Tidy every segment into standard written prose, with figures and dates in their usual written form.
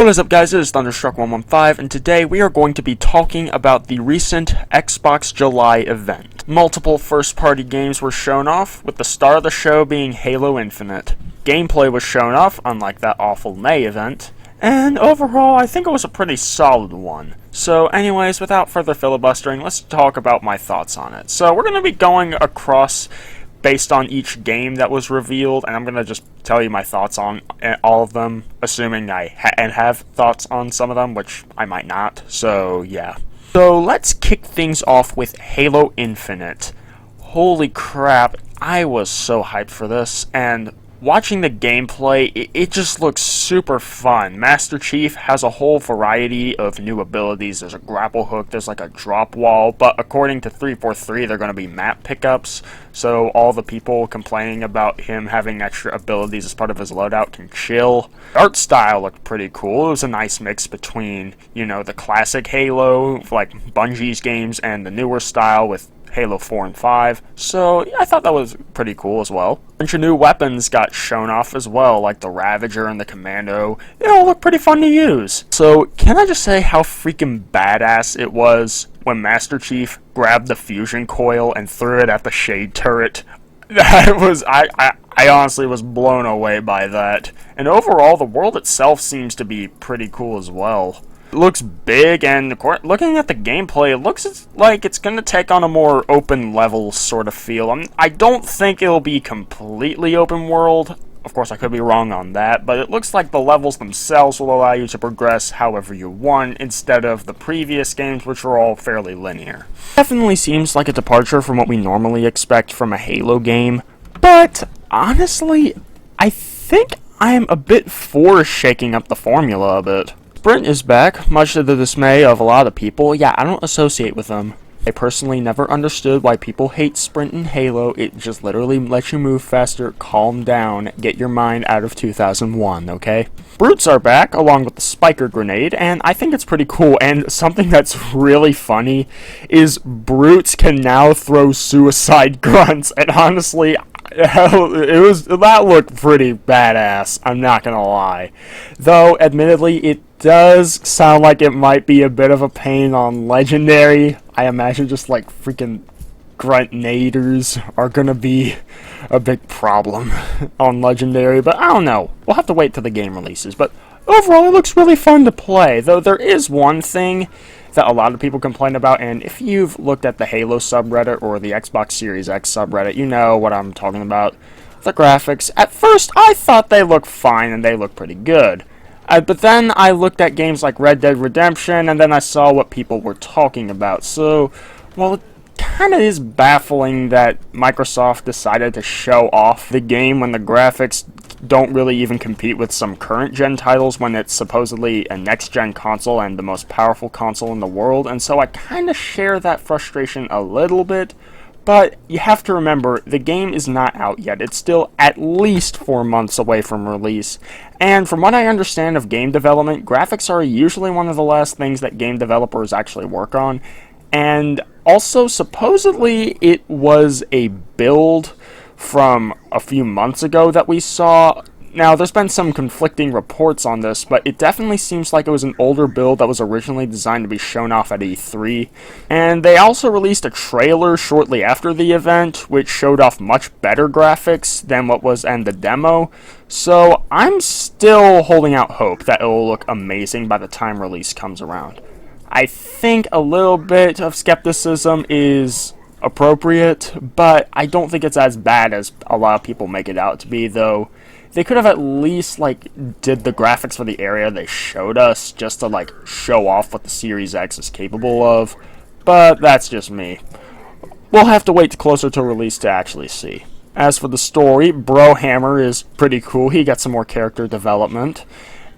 what is up, guys? It is Thunderstruck115, and today we are going to be talking about the recent Xbox July event. Multiple first-party games were shown off, with the star of the show being Halo Infinite. Gameplay was shown off, unlike that awful May event, and overall, I think it was a pretty solid one. So anyways, without further filibustering, let's talk about my thoughts on it. So we're going to be going across based on each game that was revealed, and I'm going to just tell you my thoughts on all of them, assuming I have thoughts on some of them, which I might not, so yeah. So let's kick things off with Halo Infinite. Holy crap, I was so hyped for this, and watching the gameplay, it just looks super fun. Master Chief has a whole variety of new abilities. There's a grapple hook, there's like a drop wall, but according to 343, they're going to be map pickups, so all the people complaining about him having extra abilities as part of his loadout can chill. The art style looked pretty cool. It was a nice mix between, you know, the classic Halo, like Bungie's games, and the newer style with Halo 4 and 5, so yeah, I thought that was pretty cool as well. A bunch of new weapons got shown off as well, like the Ravager and the Commando. They all look pretty fun to use. So, can I just say how freaking badass it was when Master Chief grabbed the fusion coil and threw it at the Shade turret? That was, I honestly was blown away by that. And overall, the world itself seems to be pretty cool as well. It looks big, and looking at the gameplay, it looks like it's going to take on a more open level sort of feel. I don't think it'll be completely open world. Of course, I could be wrong on that, but it looks like the levels themselves will allow you to progress however you want, instead of the previous games, which were all fairly linear. Definitely seems like a departure from what we normally expect from a Halo game, but honestly, I think I'm a bit for shaking up the formula a bit. Sprint is back, much to the dismay of a lot of people. Yeah, I don't associate with them. I personally never understood why people hate Sprint in Halo. It just literally lets you move faster, calm down, get your mind out of 2001, okay? Brutes are back, along with the Spiker Grenade, and I think it's pretty cool, and something that's really funny is Brutes can now throw suicide grunts, and honestly, that looked pretty badass, I'm not gonna lie. Though, admittedly, it does sound like it might be a bit of a pain on Legendary. I imagine just like freaking gruntnaders are gonna be a big problem on Legendary, but I don't know. We'll have to wait till the game releases, but overall it looks really fun to play, though there is one thing that a lot of people complain about, and if you've looked at the Halo subreddit or the Xbox Series X subreddit, you know what I'm talking about. The graphics. At first, I thought they looked fine, and they looked pretty good. But then I looked at games like Red Dead Redemption, and then I saw what people were talking about. So, well, it kind of is baffling that Microsoft decided to show off the game when the graphics don't really even compete with some current-gen titles, when it's supposedly a next-gen console and the most powerful console in the world. And so I kind of share that frustration a little bit. But you have to remember, the game is not out yet. It's still at least 4 months away from release. And from what I understand of game development, graphics are usually one of the last things that game developers actually work on. And also, supposedly, it was a build from a few months ago that we saw. Now, there's been some conflicting reports on this, but it definitely seems like it was an older build that was originally designed to be shown off at E3. And they also released a trailer shortly after the event, which showed off much better graphics than what was in the demo. So, I'm still holding out hope that it will look amazing by the time release comes around. I think a little bit of skepticism is appropriate, but I don't think it's as bad as a lot of people make it out to be, though. They could have at least, like, did the graphics for the area they showed us just to, like, show off what the Series X is capable of, but that's just me. We'll have to wait closer to release to actually see. As for the story, Brohammer is pretty cool. He got some more character development,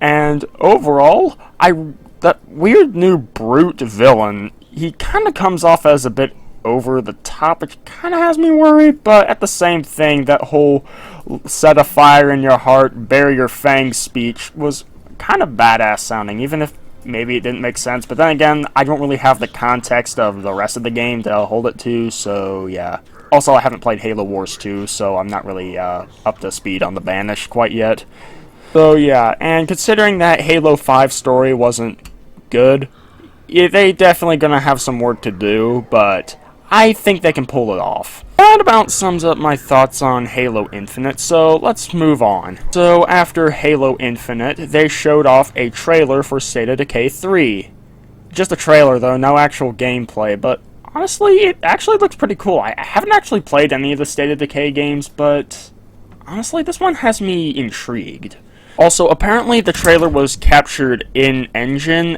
and overall, that weird new Brute villain, he kind of comes off as a bit over the top, which kind of has me worried, but at the same thing, that whole set a fire in your heart, bury your fangs speech was kind of badass sounding, even if maybe it didn't make sense. But then again, I don't really have the context of the rest of the game to hold it to, so yeah. Also, I haven't played Halo Wars 2, so I'm not really up to speed on the Banished quite yet. So yeah, and considering that Halo 5 story wasn't good, yeah, they definitely gonna have some work to do, but I think they can pull it off. That about sums up my thoughts on Halo Infinite, so let's move on. So after Halo Infinite, they showed off a trailer for State of Decay 3. Just a trailer though, no actual gameplay, but honestly, it actually looks pretty cool. I haven't actually played any of the State of Decay games, but honestly, this one has me intrigued. Also, apparently the trailer was captured in-engine,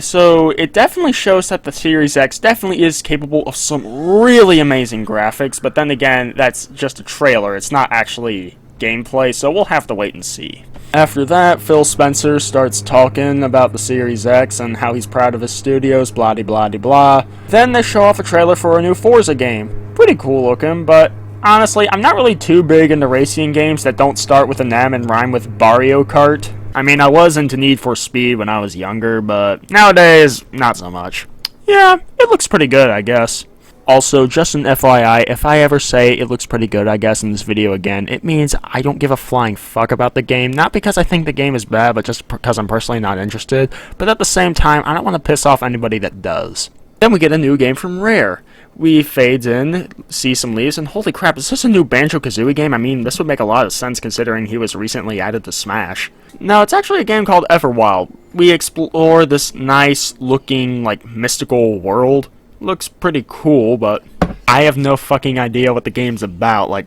so it definitely shows that the Series X definitely is capable of some really amazing graphics, but then again, that's just a trailer, it's not actually gameplay, so we'll have to wait and see. After that, Phil Spencer starts talking about the Series X and how he's proud of his studios, blah de blah de blah. Then they show off a trailer for a new Forza game. Pretty cool looking, but honestly, I'm not really too big into racing games that don't start with an M and rhyme with Mario Kart. I mean, I was into Need for Speed when I was younger, but nowadays, not so much. Yeah, it looks pretty good, I guess. Also, just an FYI, if I ever say it looks pretty good, I guess, in this video again, it means I don't give a flying fuck about the game. Not because I think the game is bad, but just because I'm personally not interested. But at the same time, I don't want to piss off anybody that does. Then we get a new game from Rare. We fade in, see some leaves, and holy crap, is this a new Banjo-Kazooie game? I mean, this would make a lot of sense considering he was recently added to Smash. No, it's actually a game called Everwild. We explore this nice-looking, like, mystical world. Looks pretty cool, but I have no fucking idea what the game's about. Like,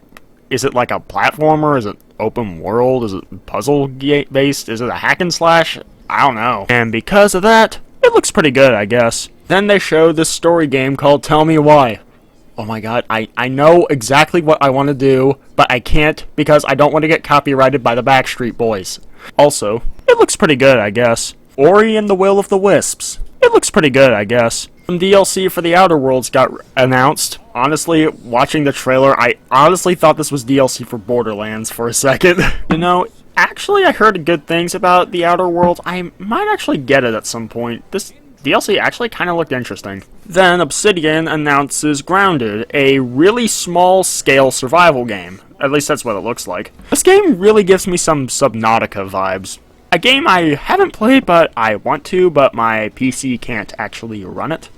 is it like a platformer? Is it open world? Is it puzzle-based? Is it a hack and slash? I don't know. And because of that, it looks pretty good, I guess. Then they showed this story game called Tell Me Why. Oh my god, I know exactly what I want to do, but I can't because I don't want to get copyrighted by the Backstreet Boys. Also, it looks pretty good, I guess. Ori and the Will of the Wisps. It looks pretty good, I guess. Some DLC for the Outer Worlds got announced. Honestly, watching the trailer, I honestly thought this was DLC for Borderlands for a second. You know, actually I heard good things about the Outer Worlds. I might actually get it at some point. This DLC actually kind of looked interesting. Then Obsidian announces Grounded, a really small-scale survival game. At least that's what it looks like. This game really gives me some Subnautica vibes. A game I haven't played, but I want to, but my PC can't actually run it.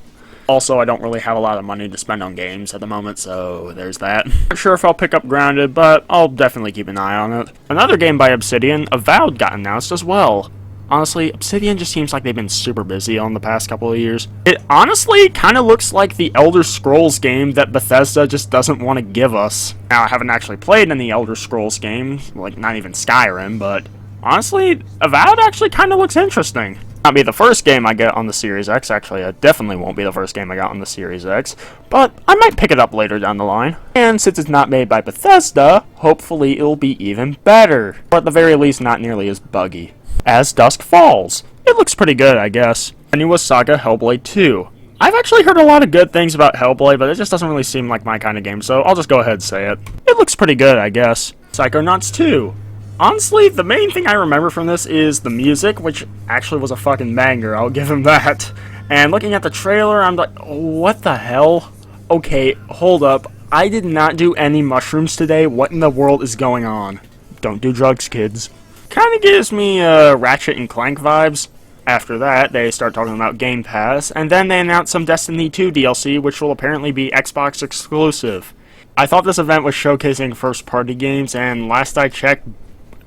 Also, I don't really have a lot of money to spend on games at the moment, so there's that. Not sure if I'll pick up Grounded, but I'll definitely keep an eye on it. Another game by Obsidian, Avowed, got announced as well. Honestly, Obsidian just seems like they've been super busy on the past couple of years. It honestly kind of looks like the Elder Scrolls game that Bethesda just doesn't want to give us. Now, I haven't actually played any Elder Scrolls games, like not even Skyrim, but honestly, Avowed actually kind of looks interesting. Not be the first game I get on the Series X, actually it definitely won't be the first game I got on the Series X, but I might pick it up later down the line. And since it's not made by Bethesda, hopefully it'll be even better, or at the very least not nearly as buggy. As Dusk Falls. It looks pretty good, I guess. And it was Saga Hellblade 2. I've actually heard a lot of good things about Hellblade, but it just doesn't really seem like my kind of game, so I'll just go ahead and say it. It looks pretty good, I guess. Psychonauts 2. Honestly, the main thing I remember from this is the music, which actually was a fucking banger, I'll give him that. And looking at the trailer, I'm like, what the hell? Okay, hold up. I did not do any mushrooms today. What in the world is going on? Don't do drugs, kids. Kind of gives me Ratchet and Clank vibes. After that, they start talking about Game Pass, and then they announce some Destiny 2 DLC, which will apparently be Xbox exclusive. I thought this event was showcasing first-party games, and last I checked,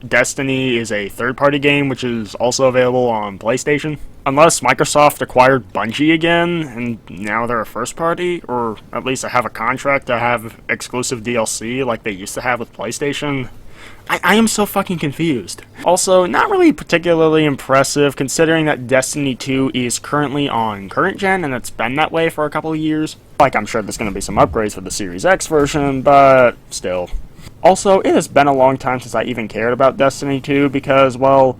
Destiny is a third-party game, which is also available on PlayStation. Unless Microsoft acquired Bungie again, and now they're a first-party, or at least have a contract to have exclusive DLC like they used to have with PlayStation. I am so fucking confused. Also, not really particularly impressive considering that Destiny 2 is currently on current gen and it's been that way for a couple of years. Like, I'm sure there's going to be some upgrades for the Series X version, but still. Also, it has been a long time since I even cared about Destiny 2 because, well,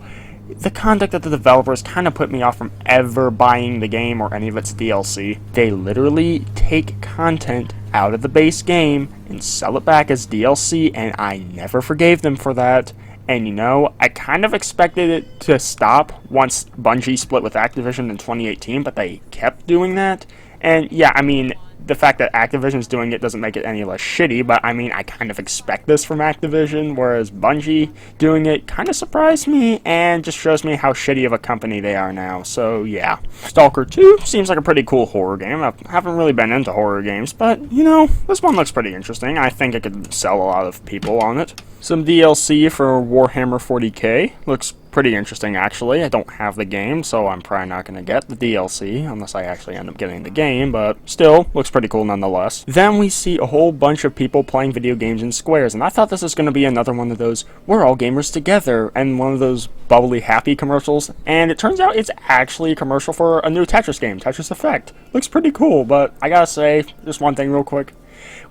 the conduct of the developers kind of put me off from ever buying the game or any of its DLC. They literally take content out of the base game and sell it back as DLC, and I never forgave them for that. And you know, I kind of expected it to stop once Bungie split with Activision in 2018, but they kept doing that. And yeah, I mean, the fact that Activision's doing it doesn't make it any less shitty, but I mean, I kind of expect this from Activision, whereas Bungie doing it kind of surprised me and just shows me how shitty of a company they are now, so yeah. Stalker 2 seems like a pretty cool horror game. I haven't really been into horror games, but, you know, this one looks pretty interesting. I think it could sell a lot of people on it. Some DLC for Warhammer 40k. Looks pretty interesting, actually. I don't have the game, so I'm probably not going to get the DLC, unless I actually end up getting the game, but still, looks pretty cool nonetheless. Then we see a whole bunch of people playing video games in squares, and I thought this was going to be another one of those, we're all gamers together, and one of those bubbly happy commercials, and it turns out it's actually a commercial for a new Tetris game, Tetris Effect. Looks pretty cool, but I gotta say, just one thing real quick.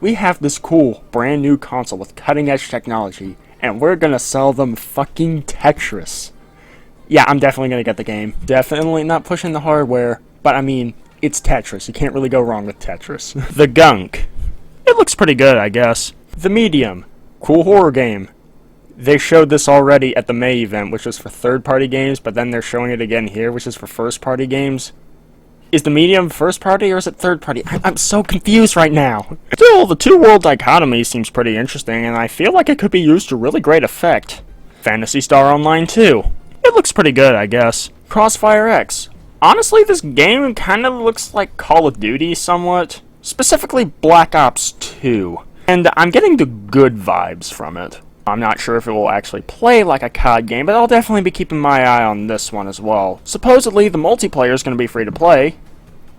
We have this cool, brand new console with cutting-edge technology, and we're gonna sell them fucking Tetris. Yeah, I'm definitely gonna get the game. Definitely not pushing the hardware, but I mean, it's Tetris. You can't really go wrong with Tetris. The Gunk. It looks pretty good, I guess. The Medium. Cool horror game. They showed this already at the May event, which was for third-party games, but then they're showing it again here, which is for first-party games. Is the Medium first-party or is it third-party? I'm so confused right now. Still, the two-world dichotomy seems pretty interesting, and I feel like it could be used to really great effect. Phantasy Star Online 2. It looks pretty good, I guess. Crossfire X. Honestly, this game kind of looks like Call of Duty somewhat. Specifically, Black Ops 2. And I'm getting the good vibes from it. I'm not sure if it will actually play like a COD game, but I'll definitely be keeping my eye on this one as well. Supposedly, the multiplayer is going to be free to play,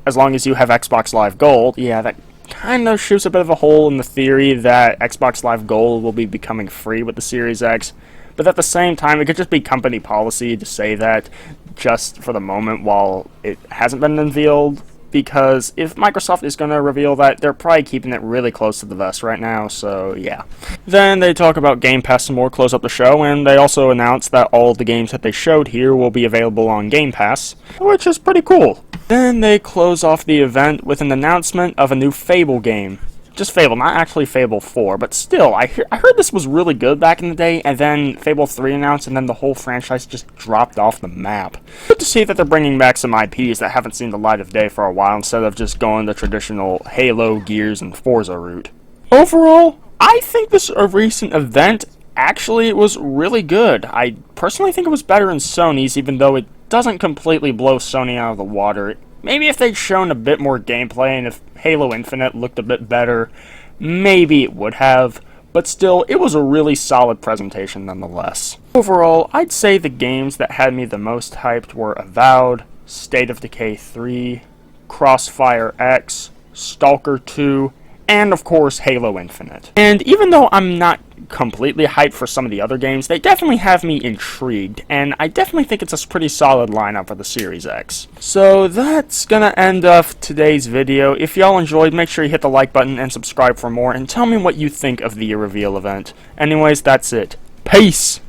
as long as you have Xbox Live Gold. Yeah, that kind of shoots a bit of a hole in the theory that Xbox Live Gold will be becoming free with the Series X. But at the same time, it could just be company policy to say that just for the moment while it hasn't been unveiled. Because if Microsoft is going to reveal that, they're probably keeping it really close to the vest right now, so yeah. Then they talk about Game Pass some more, close up the show, and they also announced that all of the games that they showed here will be available on Game Pass, which is pretty cool. Then they close off the event with an announcement of a new Fable game. Just Fable, not actually Fable 4, but still, I heard this was really good back in the day, and then Fable 3 announced, and then the whole franchise just dropped off the map. Good to see that they're bringing back some IPs that haven't seen the light of day for a while, instead of just going the traditional Halo, Gears, and Forza route. Overall, I think this recent event actually was really good. I personally think it was better than Sony's, even though it doesn't completely blow Sony out of the water. Maybe if they'd shown a bit more gameplay and if Halo Infinite looked a bit better, maybe it would have, but still, it was a really solid presentation nonetheless. Overall, I'd say the games that had me the most hyped were Avowed, State of Decay 3, Crossfire X, Stalker 2, and of course Halo Infinite. And even though I'm not completely hyped for some of the other games, they definitely have me intrigued, and I definitely think it's a pretty solid lineup for the Series X. So that's gonna end off today's video. If y'all enjoyed, make sure you hit the like button and subscribe for more, and tell me what you think of the reveal event. Anyways, that's it. Peace!